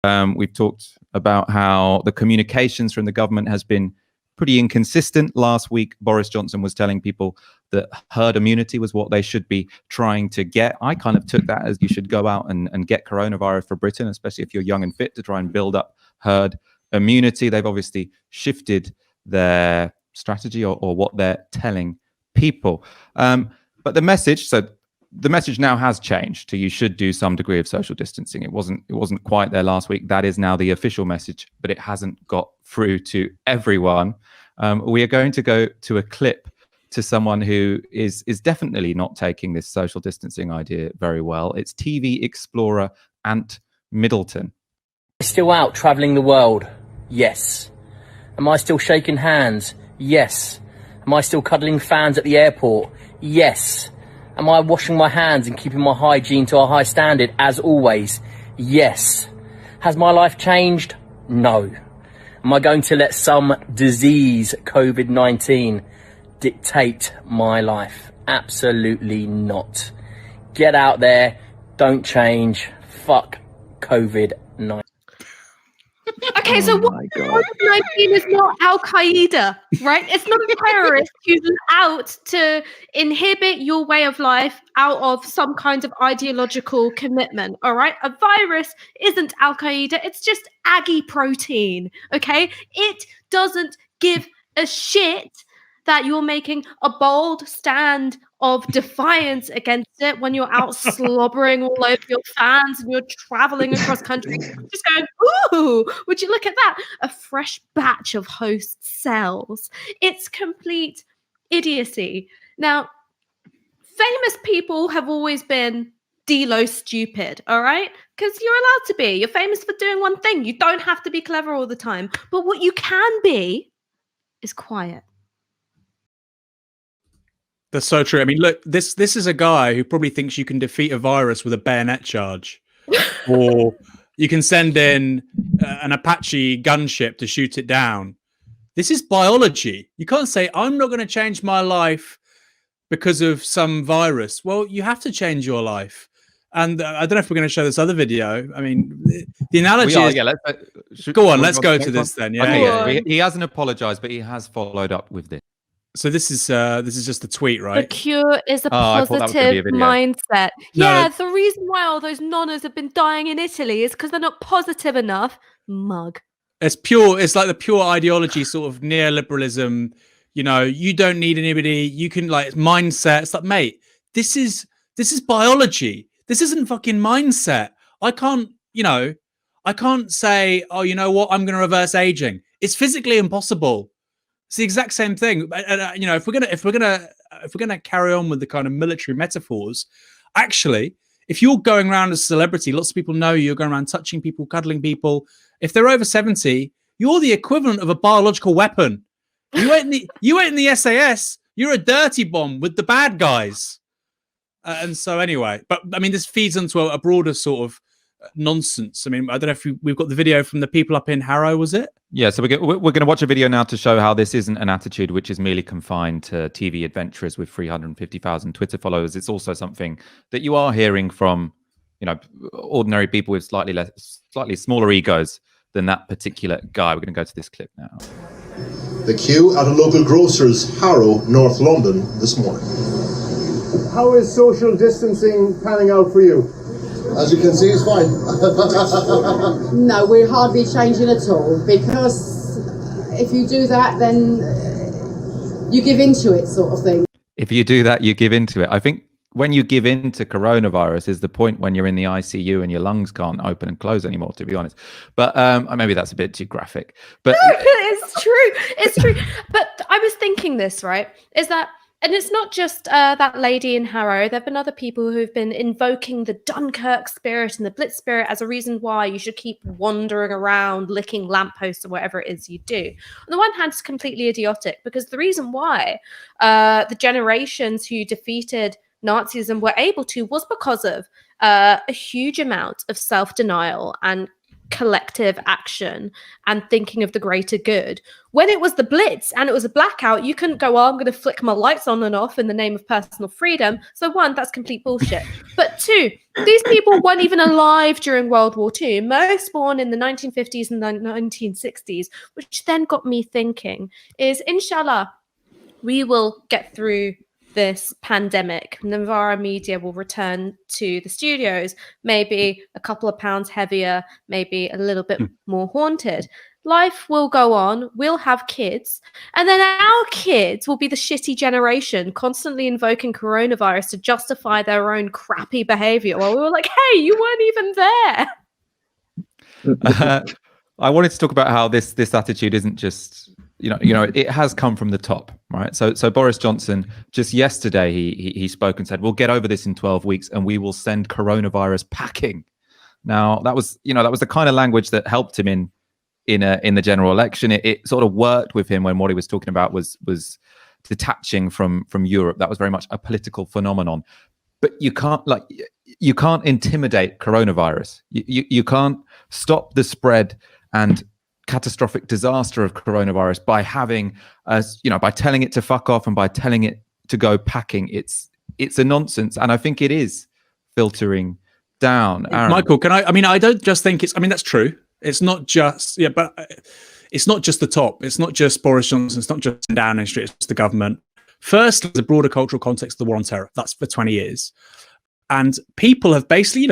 We've talked about how the communications from the government has been pretty inconsistent. Last week, Boris Johnson was telling people that herd immunity was what they should be trying to get. I kind of took that as you should go out and get coronavirus for Britain, especially if you're young and fit, to try and build up herd immunity. They've obviously shifted their strategy or what they're telling people. But the message now has changed to you should do some degree of social distancing. It wasn't quite there last week. That is now the official message, but it hasn't got through to everyone. We are going to go to a clip to someone who is definitely not taking this social distancing idea very well. It's TV explorer Ant Middleton. Still out travelling the world? Yes. Am I still shaking hands? Yes. Am I still cuddling fans at the airport? Yes. Am I washing my hands and keeping my hygiene to a high standard as always? Yes. Has my life changed? No. Am I going to let some disease, COVID-19, dictate my life? Absolutely not. Get out there. Don't change. Fuck COVID-19. Okay, so what COVID-19 is not Al Qaeda, right? It's not a terrorist who's out to inhibit your way of life out of some kind of ideological commitment, all right? A virus isn't Al Qaeda, it's just Aggie protein, okay? It doesn't give a shit that you're making a bold stand of defiance against it when you're out slobbering all over your fans and you're traveling across country, just going, ooh, would you look at that? A fresh batch of host cells. It's complete idiocy. Now, famous people have always been de-lo stupid, all right? Because you're allowed to be. You're famous for doing one thing. You don't have to be clever all the time. But what you can be is quiet. That's so true. I mean, look, this is a guy who probably thinks you can defeat a virus with a bayonet charge, or you can send in an Apache gunship to shoot it down. This is biology. You can't say, I'm not going to change my life because of some virus. Well, you have to change your life. And I don't know if we're going to show this other video. I mean, the analogy is... Yeah, go on, let's go to this then. Yeah, okay, he hasn't apologized, but he has followed up with this. So this is just a tweet, right? The cure is a positive mindset. Yeah, the reason why all those nonnas have been dying in Italy is because they're not positive enough. Mug. It's pure. It's like the pure ideology, sort of neoliberalism. You know, you don't need anybody. You can like mindset. It's like, mate, this is biology. This isn't fucking mindset. I can't say, oh, you know what? I'm going to reverse aging. It's physically impossible. It's the exact same thing. You know, if we're gonna carry on with the kind of military metaphors, actually, if you're going around as a celebrity, lots of people know you're going around touching people, cuddling people. If they're over 70, you're the equivalent of a biological weapon. You ain't in the SAS. You're a dirty bomb with the bad guys. And so anyway, but I mean, this feeds into a broader sort of nonsense. I mean, I don't know if we've got the video from the people up in Harrow, was it? Yeah, so we're going to watch a video now to show how this isn't an attitude which is merely confined to TV adventurers with 350,000 Twitter followers. It's also something that you are hearing from, you know, ordinary people with slightly smaller egos than that particular guy. We're going to go to this clip now. The queue at a local grocer's, Harrow, North London, this morning. How is social distancing panning out for you? As you can see, it's fine. No, we're hardly changing at all, because if you do that, then you give into it, sort of thing. If you do that, you give into it. I think when you give in to coronavirus is the point when you're in the ICU and your lungs can't open and close anymore, to be honest. But maybe that's a bit too graphic. But no, it's true. It's true. But I was thinking this, right, is that, and it's not just that lady in Harrow. There have been other people who've been invoking the Dunkirk spirit and the Blitz spirit as a reason why you should keep wandering around, licking lampposts or whatever it is you do. On the one hand, it's completely idiotic, because the reason why the generations who defeated Nazism were able to was because of a huge amount of self-denial and collective action and thinking of the greater good. When it was the Blitz and it was a blackout, you couldn't go, I'm going to flick my lights on and off in the name of personal freedom. So one, that's complete bullshit. But two, these people weren't even alive during World War II. Most born in the 1950s and the 1960s, which then got me thinking is, inshallah, we will get through this pandemic. Novara Media will return to the studios, maybe a couple of pounds heavier, maybe a little bit more haunted. Life will go on. We'll have kids. And then our kids will be the shitty generation constantly invoking coronavirus to justify their own crappy behavior. While we were like, hey, you weren't even there. I wanted to talk about how this attitude isn't just, you know, it has come from the top, right? So Boris Johnson, just yesterday, he spoke and said, we'll get over this in 12 weeks and we will send coronavirus packing. Now, that was the kind of language that helped him in the general election. It sort of worked with him when what he was talking about was detaching from Europe. That was very much a political phenomenon. But you can't intimidate coronavirus. You can't stop the spread and catastrophic disaster of coronavirus by by telling it to fuck off and by telling it to go packing. It's a nonsense, and I think it is filtering down. Aaron. Michael, I don't just think that's true. It's not just but it's not just the top. It's not just Boris Johnson. It's not just Downing Street. It's the government. First, there's a broader cultural context of the war on terror. That's for 20 years. And people have basically,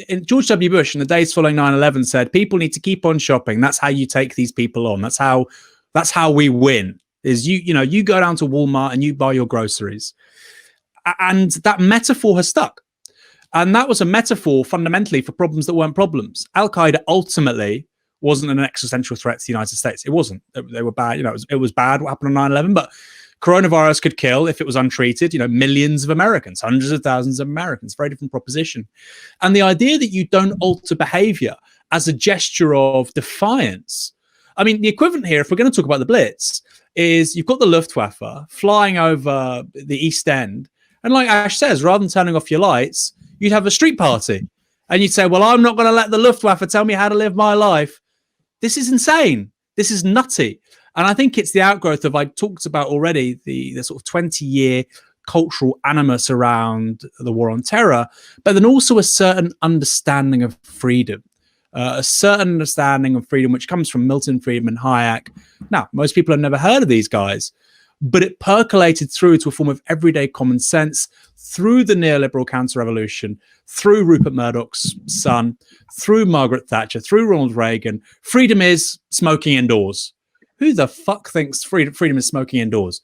in George W. Bush in the days following 9/11 said, people need to keep on shopping. That's how you take these people on. That's how we win. Is you go down to Walmart and you buy your groceries. And that metaphor has stuck. And that was a metaphor fundamentally for problems that weren't problems. Al-Qaeda ultimately wasn't an existential threat to the United States. It wasn't. They were bad. It was bad what happened on 9/11, but coronavirus could kill, if it was untreated, millions of Americans, hundreds of thousands of Americans. Very different proposition. And the idea that you don't alter behavior as a gesture of defiance. I mean, the equivalent here, if we're going to talk about the Blitz, is you've got the Luftwaffe flying over the East End. And like Ash says, rather than turning off your lights, you'd have a street party. And you'd say, well, I'm not going to let the Luftwaffe tell me how to live my life. This is insane. This is nutty. And I think it's the outgrowth of, I talked about already, the sort of 20-year cultural animus around the war on terror, but then also a certain understanding of freedom, which comes from Milton Friedman, Hayek. Now, most people have never heard of these guys, but it percolated through to a form of everyday common sense through the neoliberal counter-revolution, through Rupert Murdoch's son, through Margaret Thatcher, through Ronald Reagan. Freedom is smoking indoors. Who the fuck thinks freedom is smoking indoors?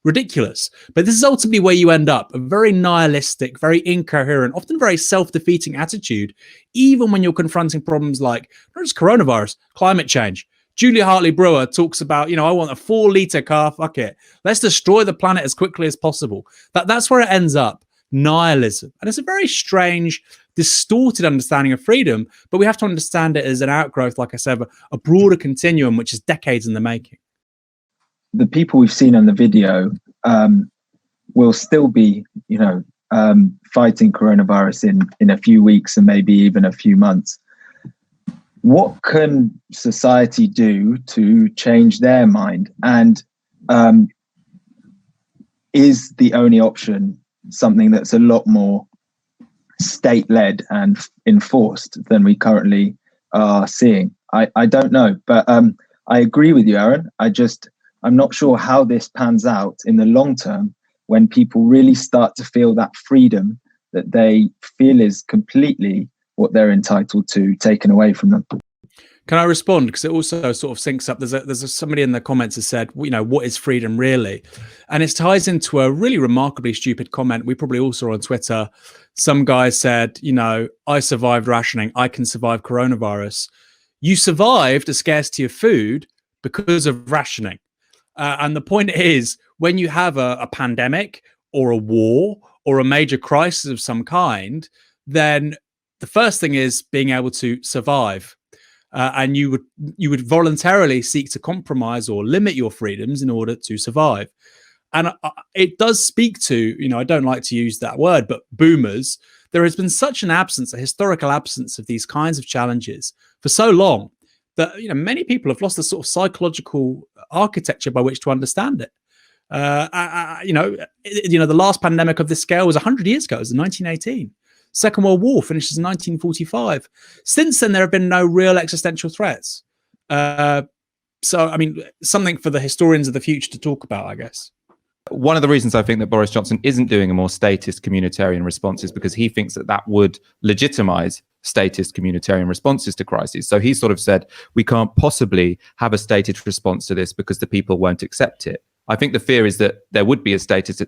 Ridiculous. But this is ultimately where you end up, a very nihilistic, very incoherent, often very self-defeating attitude, even when you're confronting problems like not just coronavirus, climate change. Julia Hartley-Brewer talks about, I want a 4-liter car, fuck it. Let's destroy the planet as quickly as possible. That's where it ends up, nihilism. And it's a very strange, distorted understanding of freedom, but we have to understand it as an outgrowth, like I said, a broader continuum, which is decades in the making. The people we've seen on the video will still be, fighting coronavirus in a few weeks and maybe even a few months. What can society do to change their mind? And is the only option something that's a lot more state-led and enforced than we currently are seeing? I don't know, but I agree with you, Aaron. I'm not sure how this pans out in the long term when people really start to feel that freedom that they feel is completely what they're entitled to taken away from them. Can I respond? Because it also sort of syncs up. There's somebody in the comments has said, what is freedom really? And it ties into a really remarkably stupid comment we probably all saw on Twitter. Some guy said, I survived rationing. I can survive coronavirus. You survived a scarcity of food because of rationing. And the point is, when you have a pandemic or a war or a major crisis of some kind, then the first thing is being able to survive. And you would voluntarily seek to compromise or limit your freedoms in order to survive. And it does speak to, I don't like to use that word, but boomers, there has been such an absence, a historical absence of these kinds of challenges for so long that, you know, many people have lost the sort of psychological architecture by which to understand it. The last pandemic of this scale was 100 years ago. It was in 1918. Second World War finishes in 1945. Since then, there have been no real existential threats. So, I mean, something for the historians of the future to talk about, I guess. One of the reasons I think that Boris Johnson isn't doing a more statist communitarian response is because he thinks that that would legitimize statist communitarian responses to crises. So he sort of said, we can't possibly have a statist response to this because the people won't accept it. I think the fear is that there would be a statist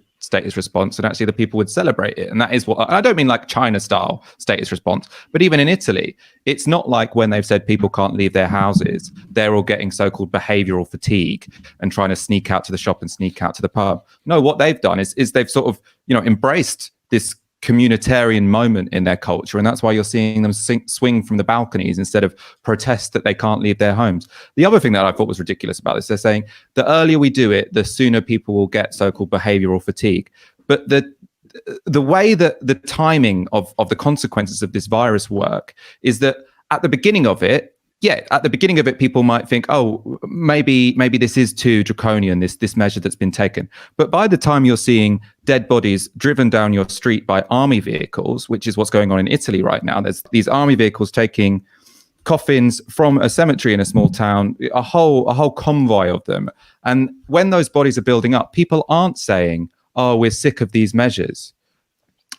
response and actually the people would celebrate it. And that is what I don't mean like China style statist response, but even in Italy, it's not like when they've said people can't leave their houses, they're all getting so-called behavioral fatigue and trying to sneak out to the shop and sneak out to the pub. No, what they've done is they've sort of, embraced this communitarian moment in their culture, and that's why you're seeing them swing from the balconies instead of protest that they can't leave their homes. The other thing that I thought was ridiculous about this, they're saying the earlier we do it, the sooner people will get so-called behavioral fatigue. But the way that the timing of the consequences of this virus work is that at the beginning of it, people might think, oh, maybe this is too draconian, this measure that's been taken. But by the time you're seeing dead bodies driven down your street by army vehicles, which is what's going on in Italy right now, there's these army vehicles taking coffins from a cemetery in a small town, a whole convoy of them. And when those bodies are building up, people aren't saying, oh, we're sick of these measures.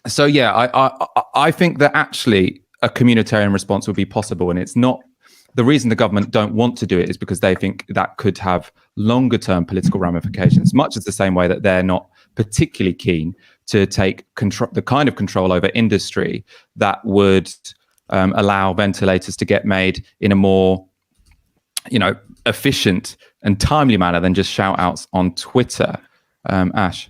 So, yeah, I think that actually a communitarian response would be possible, and it's not. The reason the government don't want to do it is because they think that could have longer term political ramifications, much as the same way that they're not particularly keen to take the kind of control over industry that would allow ventilators to get made in a more, efficient and timely manner than just shout outs on Twitter. Ash.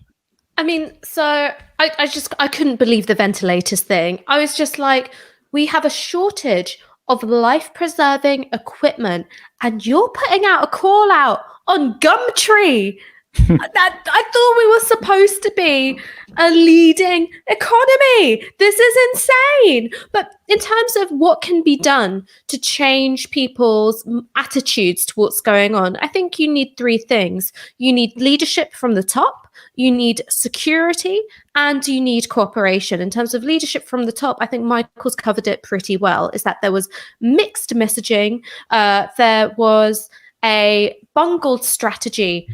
I mean, so I couldn't believe the ventilators thing. I was just like, we have a shortage of life-preserving equipment, and you're putting out a call out on Gumtree. That I thought we were supposed to be a leading economy. This is insane. But in terms of what can be done to change people's attitudes to what's going on, I think you need three things. You need leadership from the top, you need security, and you need cooperation. In terms of leadership from the top, I think Michael's covered it pretty well, is that there was mixed messaging. There was a bungled strategy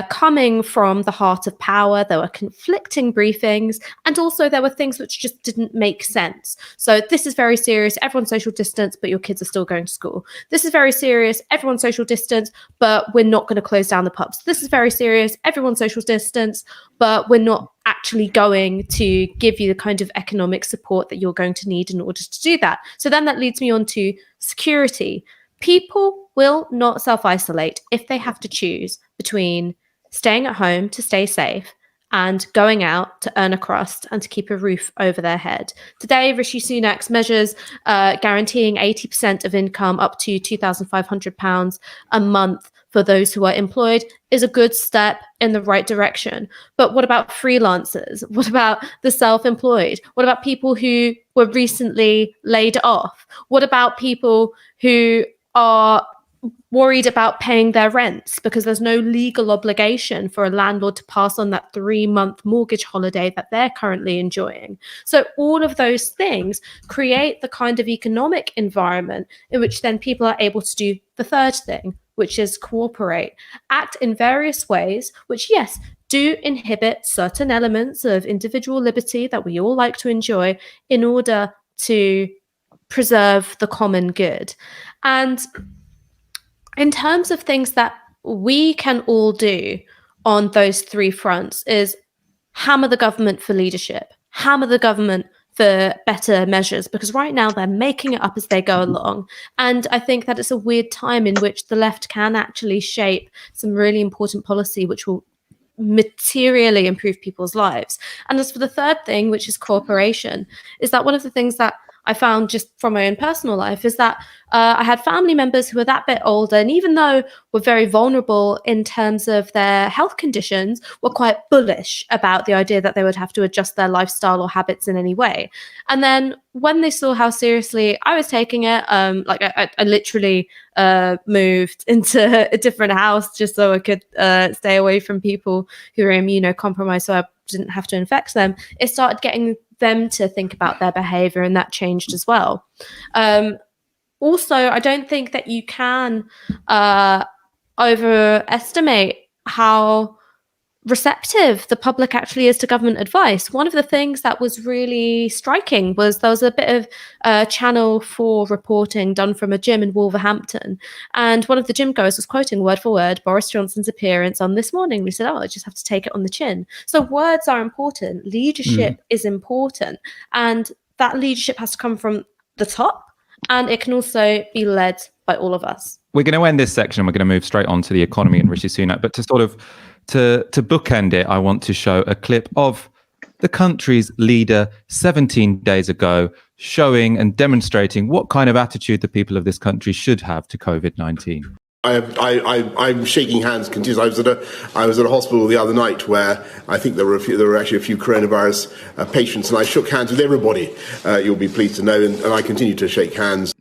coming from the heart of power. There were conflicting briefings, and also there were things which just didn't make sense. So this is very serious. Everyone social distance, but your kids are still going to school. This is very serious. Everyone social distance, but we're not going to close down the pubs. This is very serious. Everyone social distance, but we're not actually going to give you the kind of economic support that you're going to need in order to do that. So then that leads me on to security. People will not self-isolate if they have to choose between staying at home to stay safe and going out to earn a crust and to keep a roof over their head. Today, Rishi Sunak's measures guaranteeing 80% of income up to £2,500 a month for those who are employed is a good step in the right direction. But what about freelancers? What about the self-employed? What about people who were recently laid off? What about people who are worried about paying their rents because there's no legal obligation for a landlord to pass on that 3-month mortgage holiday that they're currently enjoying? So all of those things create the kind of economic environment in which then people are able to do the third thing, which is cooperate, act in various ways, which, yes, do inhibit certain elements of individual liberty that we all like to enjoy in order to preserve the common good. And in terms of things that we can all do on those three fronts is hammer the government for leadership, hammer the government for better measures, because right now they're making it up as they go along. And I think that it's a weird time in which the left can actually shape some really important policy which will materially improve people's lives. And as for the third thing, which is cooperation, is that one of the things that I found just from my own personal life is that I had family members who were that bit older, and even though were very vulnerable in terms of their health conditions, were quite bullish about the idea that they would have to adjust their lifestyle or habits in any way. And then when they saw how seriously I was taking it, like I literally moved into a different house just so I could stay away from people who are immunocompromised, so I didn't have to infect them. It started getting them to think about their behavior, and that changed as well. Also, I don't think that you can overestimate how receptive the public actually is to government advice. One of the things that was really striking was there was a bit of Channel 4 reporting done from a gym in Wolverhampton, and one of the gym goers was quoting word for word Boris Johnson's appearance on This Morning. We said, I just have to take it on the chin. So words are important, leadership is important, and that leadership has to come from the top, and it can also be led by all of us. We're going to end this section. We're going to move straight on to the economy and Rishi Sunak, but to sort of to bookend it, I want to show a clip of the country's leader 17 days ago showing and demonstrating what kind of attitude the people of this country should have to COVID-19. I'm shaking hands continuously. I was at a hospital the other night where I think there were actually a few coronavirus patients, and I shook hands with everybody. You'll be pleased to know, and I continue to shake hands.